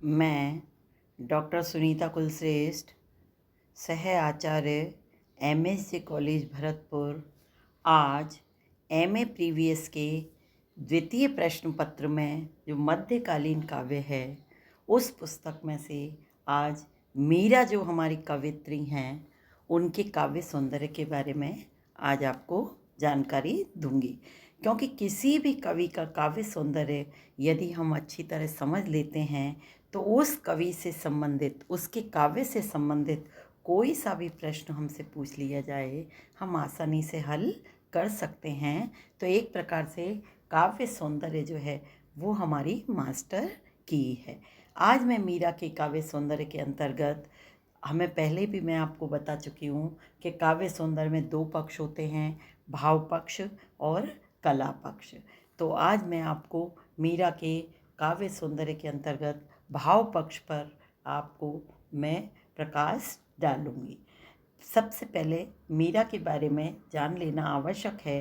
मैं डॉक्टर सुनीता कुलश्रेष्ठ, सह आचार्य MSc college Bharatpur, आज MA प्रीवियस के द्वितीय प्रश्न पत्र में जो मध्यकालीन काव्य है उस पुस्तक में से आज मीरा जो हमारी कवयित्री हैं उनके काव्य सौंदर्य के बारे में आज आपको जानकारी दूंगी। क्योंकि किसी भी कवि का काव्य सौंदर्य यदि हम अच्छी तरह समझ लेते हैं तो उस कवि से संबंधित, उसके काव्य से संबंधित कोई सा भी प्रश्न हमसे पूछ लिया जाए हम आसानी से हल कर सकते हैं। तो एक प्रकार से काव्य सौंदर्य जो है वो हमारी मास्टर की है। आज मैं मीरा के काव्य सौंदर्य के अंतर्गत, हमें पहले भी मैं आपको बता चुकी हूँ कि काव्य सौंदर्य में दो पक्ष होते हैं, भाव पक्ष और कला पक्ष। तो आज मैं आपको मीरा के काव्य सौंदर्य के अंतर्गत भाव पक्ष पर आपको मैं प्रकाश डालूंगी। सबसे पहले मीरा के बारे में जान लेना आवश्यक है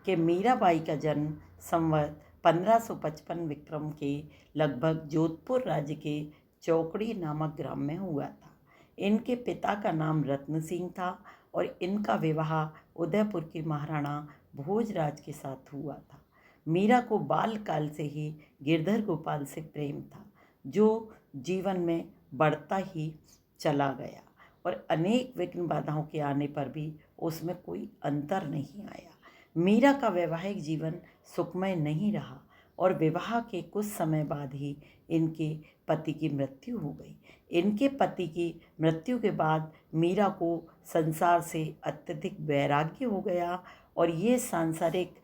कि मीराबाई का जन्म संवत 1555 विक्रम के लगभग जोधपुर राज्य के चौकड़ी नामक ग्राम में हुआ था। इनके पिता का नाम रत्न सिंह था और इनका विवाह उदयपुर की महाराणा भोजराज के साथ हुआ था। मीरा को बालकाल से ही गिरधर गोपाल से प्रेम था, जो जीवन में बढ़ता ही चला गया और अनेक विघ्न बाधाओं के आने पर भी उसमें कोई अंतर नहीं आया। मीरा का वैवाहिक जीवन सुखमय नहीं रहा और विवाह के कुछ समय बाद ही इनके पति की मृत्यु हो गई। इनके पति की मृत्यु के बाद मीरा को संसार से अत्यधिक वैराग्य हो गया और ये सांसारिक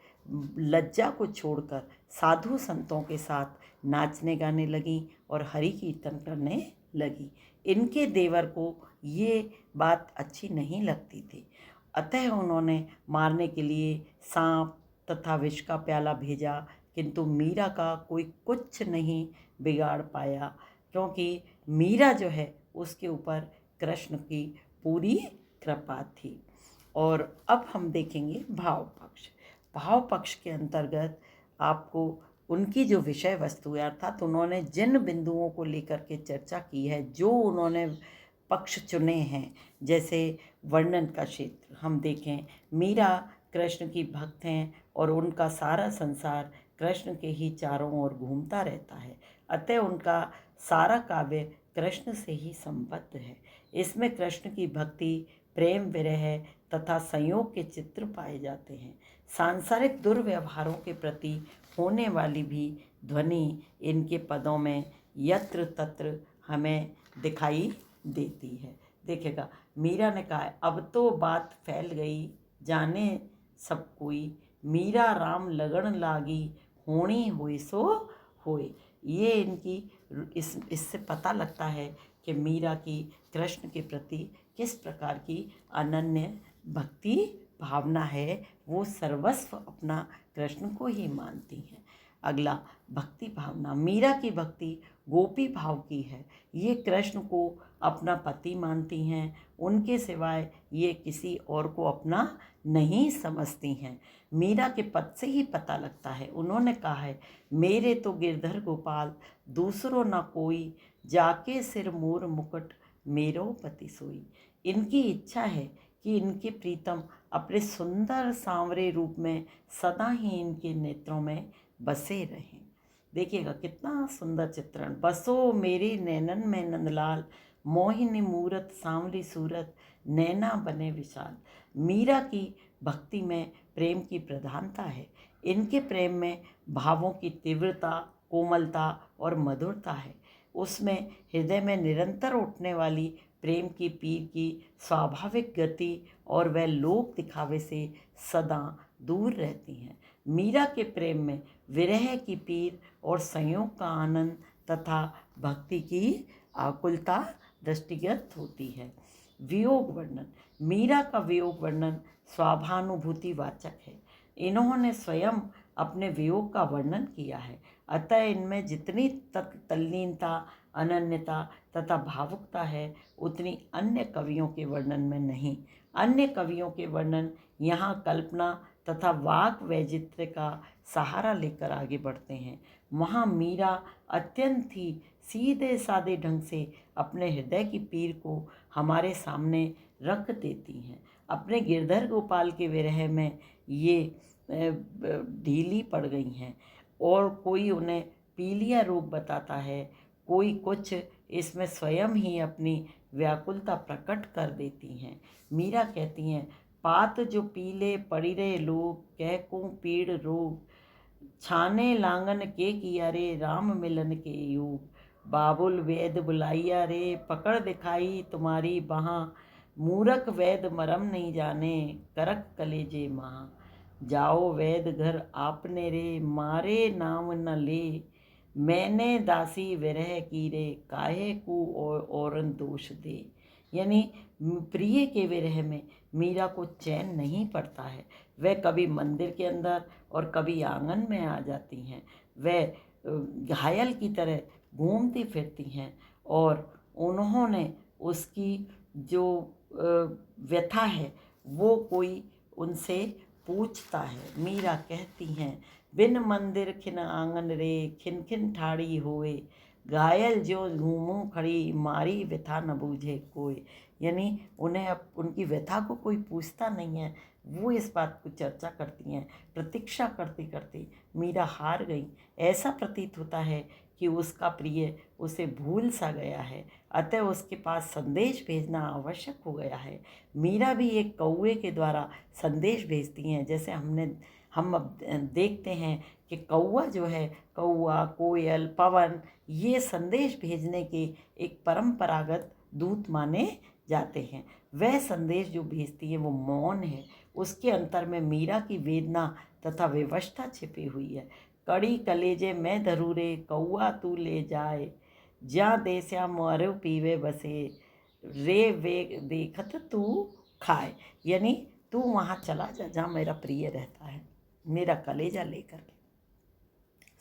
लज्जा को छोड़कर साधु संतों के साथ नाचने गाने लगी और हरि कीर्तन करने लगी। इनके देवर को ये बात अच्छी नहीं लगती थी, अतः उन्होंने मारने के लिए सांप तथा विष का प्याला भेजा, किंतु मीरा का कोई कुछ नहीं बिगाड़ पाया, क्योंकि मीरा जो है उसके ऊपर कृष्ण की पूरी कृपा थी। और अब हम देखेंगे भाव पक्ष। भाव पक्ष के अंतर्गत आपको उनकी जो विषय वस्तु है, अर्थात उन्होंने जिन बिंदुओं को लेकर के चर्चा की है, जो उन्होंने पक्ष चुने हैं, जैसे वर्णन का क्षेत्र हम देखें, मीरा कृष्ण की भक्त हैं और उनका सारा संसार कृष्ण के ही चारों ओर घूमता रहता है, अतः उनका सारा काव्य कृष्ण से ही संबद्ध है। इसमें कृष्ण की भक्ति, प्रेम, विरह तथा संयोग के चित्र पाए जाते हैं। सांसारिक दुर्व्यवहारों के प्रति होने वाली भी ध्वनि इनके पदों में यत्र तत्र हमें दिखाई देती है। देखिएगा, मीरा ने कहा, अब तो बात फैल गई, जाने सब कोई, मीरा राम लगन लागी, होनी होई सो होए। ये इनकी इससे पता लगता है कि मीरा की कृष्ण के प्रति किस प्रकार की अनन्य भक्ति भावना है, वो सर्वस्व अपना कृष्ण को ही मानती हैं। अगला, भक्ति भावना। मीरा की भक्ति गोपी भाव की है। ये कृष्ण को अपना पति मानती हैं, उनके सिवाय ये किसी और को अपना नहीं समझती हैं। मीरा के पद से ही पता लगता है, उन्होंने कहा है, मेरे तो गिरधर गोपाल दूसरो न कोई, जाके सिर मोर मुकुट मेरो पति सोई। इनकी इच्छा है कि इनके प्रीतम अपने सुंदर सांवरे रूप में सदा ही इनके नेत्रों में बसे रहें। देखिएगा कितना सुंदर चित्रण। बसो मेरे नैनन में नंदलाल, मोहिनी मूरत सांवरी सूरत, नैना बने विशाल। मीरा की भक्ति में प्रेम की प्रधानता है। इनके प्रेम में भावों की तीव्रता, कोमलता और मधुरता है। उसमें हृदय में निरंतर उठने वाली प्रेम की पीर की स्वाभाविक गति और वह लोक दिखावे से सदा दूर रहती हैं। मीरा के प्रेम में विरह की पीर और संयोग का आनंद तथा भक्ति की आकुलता दृष्टिगत होती है। वियोग वर्णन। मीरा का वियोग वर्णन स्वाभानुभूति वाचक है। इन्होंने स्वयं अपने वियोग का वर्णन किया है, अतः इनमें जितनी तल्लीनता, अनन्यता तथा भावुकता है उतनी अन्य कवियों के वर्णन में नहीं। अन्य कवियों के वर्णन यहाँ कल्पना तथा वाक वैचित्र्य का सहारा लेकर आगे बढ़ते हैं। वहाँ मीरा अत्यंत ही सीधे सादे ढंग से अपने हृदय की पीर को हमारे सामने रख देती हैं। अपने गिरधर गोपाल के विरह में ये ढीली पड़ गई हैं और कोई उन्हें पीलिया रोग बताता है, कोई कुछ, इसमें स्वयं ही अपनी व्याकुलता प्रकट कर देती हैं। मीरा कहती हैं, पात जो पीले पड़ी रे लोग, कह को पीड़ रोग, छाने लांगन के किया रे, राम मिलन के योग, बाबुल वेद बुलाइया रे, पकड़ दिखाई तुम्हारी बहाँ, मूरख वैद मरम नहीं जाने, करक कलेजे महा, जाओ वैद घर आपने रे, मारे नाम न ले, मैंने दासी विरह की रे, काहे को औरन दोष दे। यानी प्रिय के विरह में मीरा को चैन नहीं पड़ता है। वह कभी मंदिर के अंदर और कभी आंगन में आ जाती हैं। वह घायल की तरह घूमती फिरती हैं और उन्होंने उसकी जो व्यथा है वो कोई उनसे पूछता है। मीरा कहती हैं, बिन मंदिर खिन आंगन रे, खिन खिन ठाड़ी होए, घायल जो घूमूं खड़ी, मारी व्यथा न बूझे कोई। यानी उन्हें अब उनकी व्यथा को कोई पूछता नहीं है, वो इस बात को चर्चा करती हैं। प्रतीक्षा करती करती मीरा हार गई। ऐसा प्रतीत होता है कि उसका प्रिय उसे भूल सा गया है, अतः उसके पास संदेश भेजना आवश्यक हो गया है। मीरा भी एक कौवे के द्वारा संदेश भेजती हैं। जैसे हम अब देखते हैं कि कौवा जो है, कौवा, कोयल, पवन, ये संदेश भेजने के एक परंपरागत दूत माने जाते हैं। वह संदेश जो भेजती है वो मौन है। उसके अंतर में मीरा की वेदना तथा विवशता छिपी हुई है। कड़ी कलेजे में धरूरे, कौआ तू ले जाए, ज्या देस्या मारो पीवे बसे, रे वे देखत तू खाए। यानी तू वहाँ चला जा जहाँ मेरा प्रिय रहता है, मेरा कलेजा लेकर के।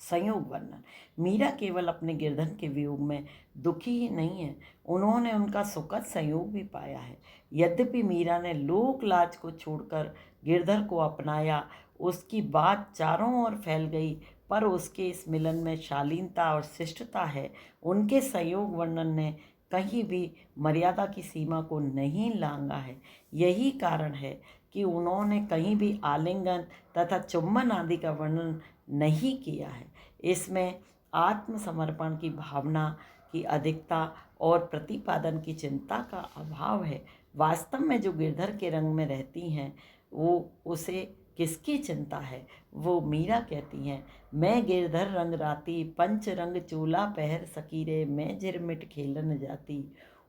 संयोग वर्णन। मीरा केवल अपने गिरधन के वियोग में दुखी ही नहीं है, उन्होंने उनका सुखद संयोग भी पाया है। यद्यपि मीरा ने लोक लाज को छोड़कर गिरधर को अपनाया, उसकी बात चारों ओर फैल गई, पर उसके इस मिलन में शालीनता और शिष्टता है। उनके संयोग वर्णन ने कहीं भी मर्यादा की सीमा को नहीं लांघा है। यही कारण है कि उन्होंने कहीं भी आलिंगन तथा चुम्बन आदि का वर्णन नहीं किया है। इसमें आत्मसमर्पण की भावना की अधिकता और प्रतिपादन की चिंता का अभाव है। वास्तव में जो गिरधर के रंग में रहती हैं वो उसे किसकी चिंता है। वो मीरा कहती हैं, मैं गिरधर रंग राती, पंच रंग चोला पहर सकी रे, मैं झिरमिट खेलन जाती,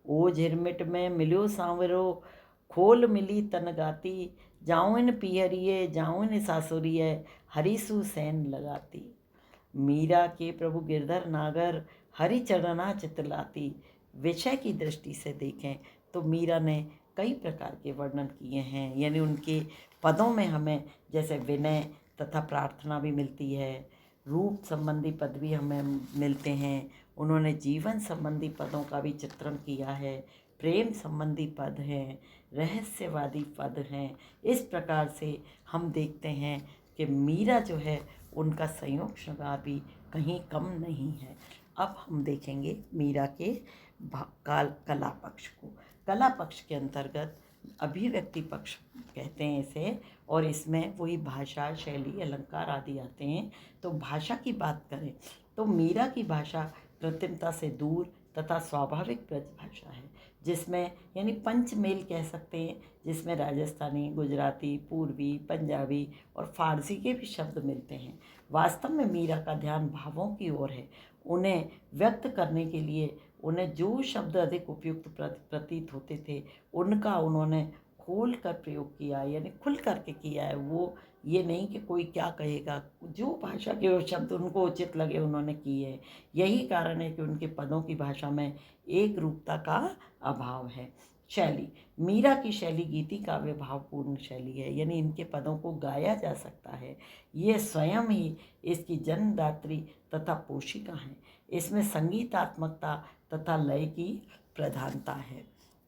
ओ झिरमिट में मिलो सांवरो, खोल मिली तन गाती, जाऊन पिहरिए जाऊन सासुरिए, हरिसु सैन लगाती। मीरा के प्रभु गिरधर नागर, हरि चरना चितलाती। विषय की दृष्टि से देखें तो मीरा ने कई प्रकार के वर्णन किए हैं। यानी उनके पदों में हमें जैसे विनय तथा प्रार्थना भी मिलती है, रूप संबंधी पद भी हमें मिलते हैं, उन्होंने जीवन संबंधी पदों का भी चित्रण किया है, प्रेम संबंधी पद हैं, रहस्यवादी पद हैं। इस प्रकार से हम देखते हैं कि मीरा जो है उनका संयोग श्रृंगार भी कहीं कम नहीं है। अब हम देखेंगे मीरा के कला पक्ष को। कला पक्ष के अंतर्गत अभिव्यक्ति पक्ष कहते हैं इसे, और इसमें वही भाषा, शैली, अलंकार आदि आते हैं। तो भाषा की बात करें तो मीरा की भाषा कृत्रिमता से दूर तथा स्वाभाविक ब्रज भाषा है, जिसमें यानी पंचमेल कह सकते हैं, जिसमें राजस्थानी, गुजराती, पूर्वी, पंजाबी और फारसी के भी शब्द मिलते हैं। वास्तव में मीरा का ध्यान भावों की ओर है। उन्हें व्यक्त करने के लिए उन्हें जो शब्द अधिक उपयुक्त प्रतीत होते थे उनका उन्होंने खोल कर प्रयोग किया, यानी खुल करके किया है। वो ये नहीं कि कोई क्या कहेगा, जो भाषा के वो शब्द उनको उचित लगे उन्होंने किए। यही कारण है कि उनके पदों की भाषा में एक रूपता का अभाव है। शैली, मीरा की शैली गीति काव्य भावपूर्ण शैली है, यानी इनके पदों को गाया जा सकता है। ये स्वयं ही इसकी जन्मदात्री तथा पोषिका हैं। इसमें संगीतात्मकता तथा लय की प्रधानता है।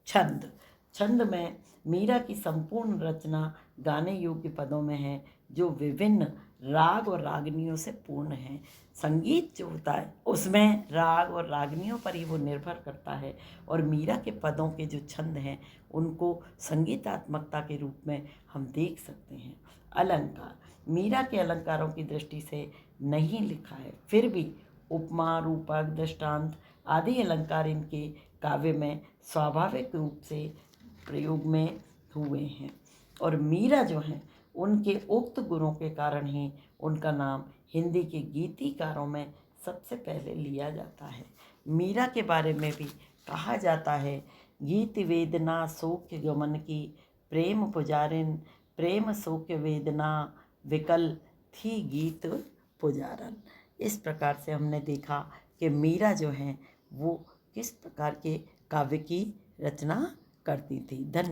छंद, छंद में मीरा की संपूर्ण रचना गाने योग्य पदों में है। जो विभिन्न राग और रागनियों से पूर्ण है। संगीत जो होता है उसमें राग और रागनियों पर ही वो निर्भर करता है, और मीरा के पदों के जो छंद हैं उनको संगीतात्मकता के रूप में हम देख सकते हैं। अलंकार, मीरा के अलंकारों की दृष्टि से नहीं लिखा है, फिर भी उपमा, रूपक, दृष्टांत आदि अलंकार इनके काव्य में स्वाभाविक रूप से प्रयोग में हुए हैं। और मीरा जो हैं उनके उक्त गुणों के कारण ही उनका नाम हिंदी के गीतिकारों में सबसे पहले लिया जाता है। मीरा के बारे में भी कहा जाता है, गीत वेदना सौख्य गमन की, प्रेम पुजारिन, प्रेम सौख्य वेदना विकल थी गीत पुजारन। इस प्रकार से हमने देखा कि मीरा जो हैं वो किस प्रकार के काव्य की रचना करती थी। धन्यवाद।